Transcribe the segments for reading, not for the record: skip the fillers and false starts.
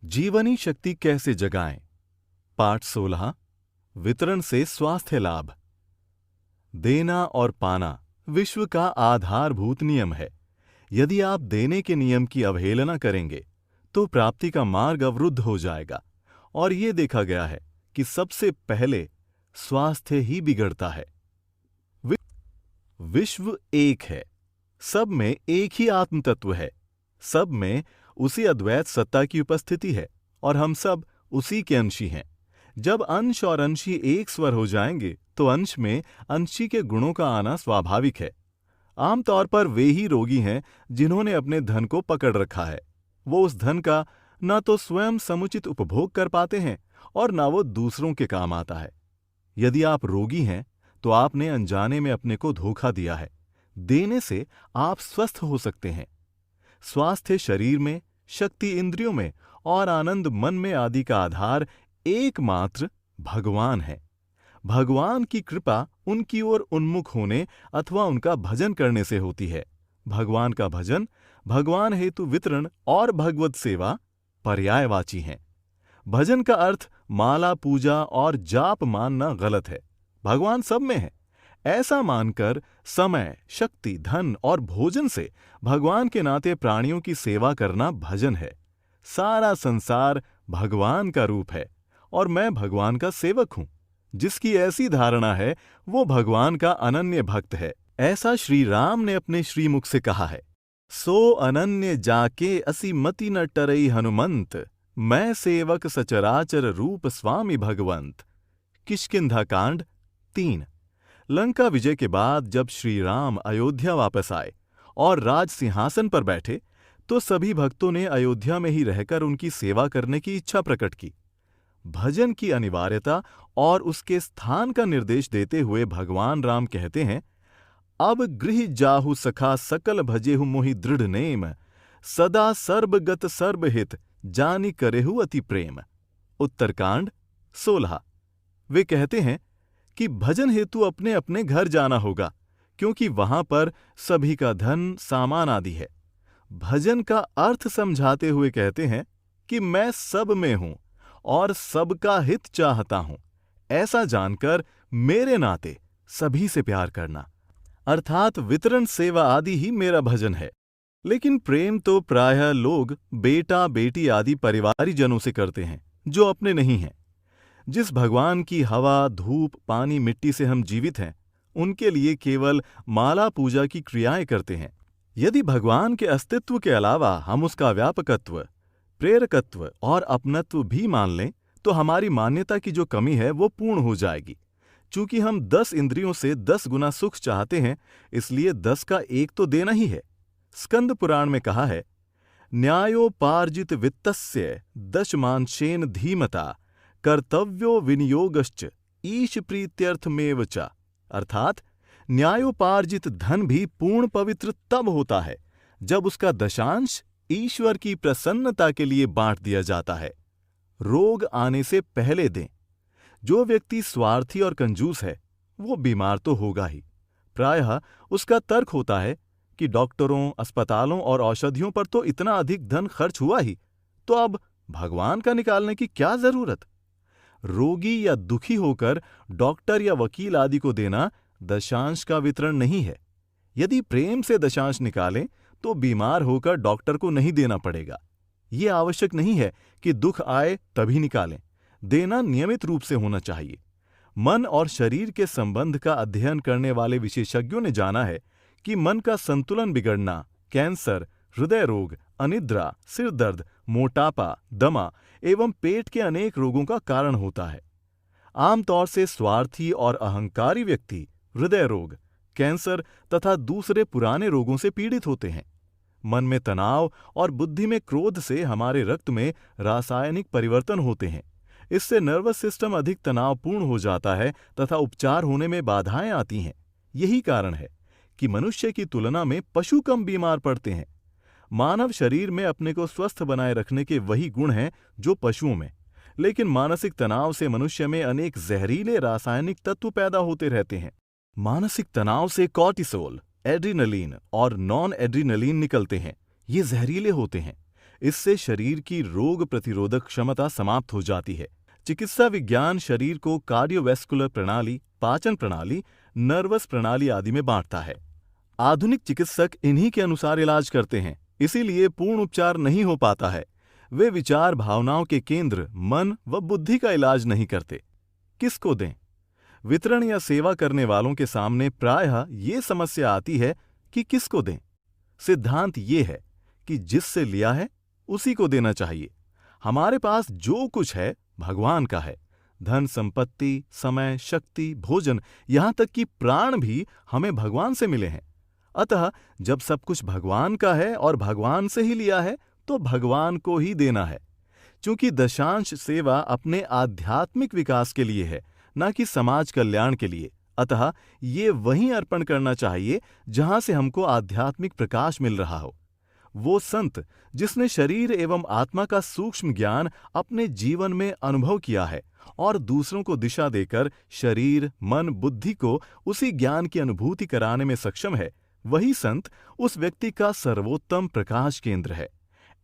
जीवनी शक्ति कैसे जगाएं? पाठ 16। वितरण से स्वास्थ्य लाभ। देना और पाना विश्व का आधारभूत नियम है। यदि आप देने के नियम की अवहेलना करेंगे तो प्राप्ति का मार्ग अवरुद्ध हो जाएगा और ये देखा गया है कि सबसे पहले स्वास्थ्य ही बिगड़ता है। विश्व एक है, सब में एक ही आत्म तत्व है, सब में उसी अद्वैत सत्ता की उपस्थिति है और हम सब उसी के अंशी हैं। जब अंश और अंशी एक स्वर हो जाएंगे तो अंश में अंशी के गुणों का आना स्वाभाविक है। आमतौर पर वे ही रोगी हैं जिन्होंने अपने धन को पकड़ रखा है। वो उस धन का न तो स्वयं समुचित उपभोग कर पाते हैं और न वो दूसरों के काम आता है। यदि आप रोगी हैं तो आपने अनजाने में अपने को धोखा दिया है। देने से आप स्वस्थ हो सकते हैं। स्वास्थ्य शरीर में, शक्ति इंद्रियों में और आनंद मन में आदि का आधार एकमात्र भगवान है। भगवान की कृपा उनकी ओर उन्मुख होने अथवा उनका भजन करने से होती है। भगवान का भजन, भगवान हेतु वितरण और भगवत सेवा पर्यायवाची हैं। भजन का अर्थ माला पूजा और जाप मानना गलत है। भगवान सब में है ऐसा मानकर समय, शक्ति, धन और भोजन से भगवान के नाते प्राणियों की सेवा करना भजन है। सारा संसार भगवान का रूप है और मैं भगवान का सेवक हूं। जिसकी ऐसी धारणा है वो भगवान का अनन्य भक्त है। ऐसा श्री राम ने अपने श्रीमुख से कहा है। सो अनन्य जाके असी मति न टरई हनुमंत, मैं सेवक सचराचर रूप स्वामी भगवंत। किष्किंधा कांड 3। लंका विजय के बाद जब श्री राम अयोध्या वापस आए और राज सिंहासन पर बैठे तो सभी भक्तों ने अयोध्या में ही रहकर उनकी सेवा करने की इच्छा प्रकट की। भजन की अनिवार्यता और उसके स्थान का निर्देश देते हुए भगवान राम कहते हैं, अब गृह जाहु सखा सकल भजेहु मोहि दृढ़ नेम, सदा सर्बगत सर्बहित जानि करेहु अति प्रेम। उत्तरकांड 16। वे कहते हैं कि भजन हेतु अपने अपने घर जाना होगा क्योंकि वहां पर सभी का धन, सामान आदि है। भजन का अर्थ समझाते हुए कहते हैं कि मैं सब में हूं और सबका हित चाहता हूं। ऐसा जानकर मेरे नाते सभी से प्यार करना अर्थात वितरण सेवा आदि ही मेरा भजन है। लेकिन प्रेम तो प्रायः लोग बेटा बेटी आदि परिवारीजनों से करते हैं जो अपने नहीं हैं। जिस भगवान की हवा, धूप, पानी, मिट्टी से हम जीवित हैं उनके लिए केवल माला पूजा की क्रियाएं करते हैं। यदि भगवान के अस्तित्व के अलावा हम उसका व्यापकत्व, प्रेरकत्व और अपनत्व भी मान लें तो हमारी मान्यता की जो कमी है वो पूर्ण हो जाएगी। चूंकि हम 10 इंद्रियों से 10 गुना सुख चाहते हैं इसलिए 10 का 1 तो देना ही है। स्कंद पुराण में कहा है, न्यायोपार्जित वित्तस्य दशमांशेन धीमता कर्तव्यो विनियोगश्च ईश प्रीत्यर्थमेव च। अर्थात न्यायोपार्जित धन भी पूर्ण पवित्र तब होता है जब उसका दशांश ईश्वर की प्रसन्नता के लिए बांट दिया जाता है। रोग आने से पहले दें। जो व्यक्ति स्वार्थी और कंजूस है वो बीमार तो होगा ही। प्रायः उसका तर्क होता है कि डॉक्टरों, अस्पतालों और औषधियों पर तो इतना अधिक धन खर्च हुआ ही, तो अब भगवान का निकालने की क्या जरूरत। रोगी या दुखी होकर डॉक्टर या वकील आदि को देना दशांश का वितरण नहीं है। यदि प्रेम से दशांश निकालें तो बीमार होकर डॉक्टर को नहीं देना पड़ेगा। ये आवश्यक नहीं है कि दुख आए तभी निकालें। देना नियमित रूप से होना चाहिए। मन और शरीर के संबंध का अध्ययन करने वाले विशेषज्ञों ने जाना है कि मन का संतुलन बिगड़ना कैंसर, हृदय रोग, अनिद्रा, सिर दर्द, मोटापा, दमा एवं पेट के अनेक रोगों का कारण होता है। आमतौर से स्वार्थी और अहंकारी व्यक्ति हृदय रोग, कैंसर तथा दूसरे पुराने रोगों से पीड़ित होते हैं। मन में तनाव और बुद्धि में क्रोध से हमारे रक्त में रासायनिक परिवर्तन होते हैं। इससे नर्वस सिस्टम अधिक तनावपूर्ण हो जाता है तथा उपचार होने में बाधाएं आती हैं। यही कारण है कि मनुष्य की तुलना में पशु कम बीमार पड़ते हैं। मानव शरीर में अपने को स्वस्थ बनाए रखने के वही गुण हैं जो पशुओं में, लेकिन मानसिक तनाव से मनुष्य में अनेक जहरीले रासायनिक तत्व पैदा होते रहते हैं। मानसिक तनाव से कॉर्टिसोल, एड्रीनलिन और नॉन एड्रीनलिन निकलते हैं। ये जहरीले होते हैं। इससे शरीर की रोग प्रतिरोधक क्षमता समाप्त हो जाती है। चिकित्सा विज्ञान शरीर को कार्डियोवैस्कुलर प्रणाली, पाचन प्रणाली, नर्वस प्रणाली आदि में बांटता है। आधुनिक चिकित्सक इन्हीं के अनुसार इलाज करते हैं, इसीलिए पूर्ण उपचार नहीं हो पाता है। वे विचार भावनाओं के केंद्र मन व बुद्धि का इलाज नहीं करते। किसको दें? वितरण या सेवा करने वालों के सामने प्रायः ये समस्या आती है कि किसको दें। सिद्धांत ये है कि जिससे लिया है उसी को देना चाहिए। हमारे पास जो कुछ है भगवान का है। धन संपत्ति, समय, शक्ति, भोजन, यहां तक कि प्राण भी हमें भगवान से मिले हैं। अतः जब सब कुछ भगवान का है और भगवान से ही लिया है तो भगवान को ही देना है। चूंकि दशांश सेवा अपने आध्यात्मिक विकास के लिए है, न कि समाज कल्याण के लिए, अतः ये वहीं अर्पण करना चाहिए जहां से हमको आध्यात्मिक प्रकाश मिल रहा हो। वो संत जिसने शरीर एवं आत्मा का सूक्ष्म ज्ञान अपने जीवन में अनुभव किया है और दूसरों को दिशा देकर शरीर, मन, बुद्धि को उसी ज्ञान की अनुभूति कराने में सक्षम है, वही संत उस व्यक्ति का सर्वोत्तम प्रकाश केंद्र है।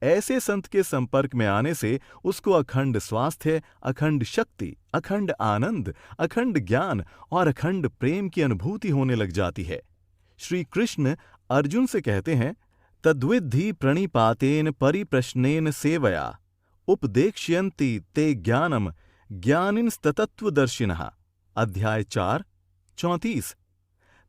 ऐसे संत के संपर्क में आने से उसको अखंड स्वास्थ्य, अखंड शक्ति, अखंड आनंद, अखंड ज्ञान और अखंड प्रेम की अनुभूति होने लग जाती है। श्री कृष्ण अर्जुन से कहते हैं, तद्विद्धि प्रणिपातेन परिप्रश्नेन सेवया उपदेक्ष्यन्ति ते ज्ञानम ज्ञानिनस्तत्त्वदर्शिनः। अध्याय 4, 34।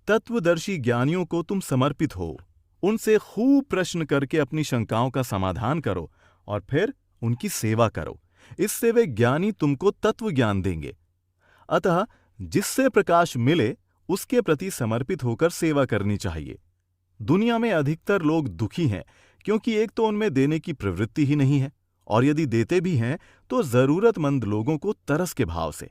तत्वदर्शी ज्ञानियों को तुम समर्पित हो, उनसे खूब प्रश्न करके अपनी शंकाओं का समाधान करो और फिर उनकी सेवा करो। इससे वे ज्ञानी तुमको तत्व ज्ञान देंगे। अतः जिससे प्रकाश मिले उसके प्रति समर्पित होकर सेवा करनी चाहिए। दुनिया में अधिकतर लोग दुखी हैं क्योंकि एक तो उनमें देने की प्रवृत्ति ही नहीं है, और यदि देते भी हैं तो जरूरतमंद लोगों को तरस के भाव से।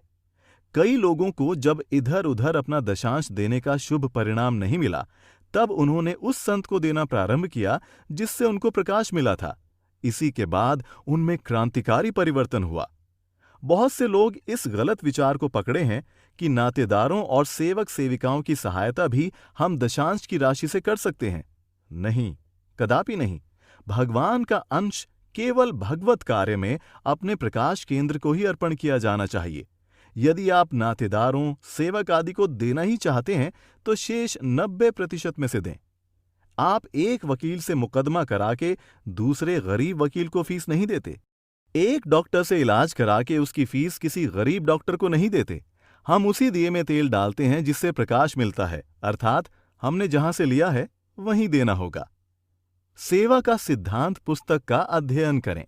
कई लोगों को जब इधर उधर अपना दशांश देने का शुभ परिणाम नहीं मिला, तब उन्होंने उस संत को देना प्रारंभ किया जिससे उनको प्रकाश मिला था। इसी के बाद उनमें क्रांतिकारी परिवर्तन हुआ। बहुत से लोग इस गलत विचार को पकड़े हैं कि नातेदारों और सेवक सेविकाओं की सहायता भी हम दशांश की राशि से कर सकते हैं। नहीं, कदापि नहीं। भगवान का अंश केवल भगवत कार्य में अपने प्रकाश केंद्र को ही अर्पण किया जाना चाहिए। यदि आप नातेदारों, सेवक आदि को देना ही चाहते हैं तो शेष 90% में से दें। आप एक वकील से मुकदमा करा के दूसरे गरीब वकील को फीस नहीं देते। एक डॉक्टर से इलाज करा के उसकी फीस किसी गरीब डॉक्टर को नहीं देते। हम उसी दिए में तेल डालते हैं जिससे प्रकाश मिलता है, अर्थात हमने जहां से लिया है वहीं देना होगा। सेवा का सिद्धांत पुस्तक का अध्ययन करें।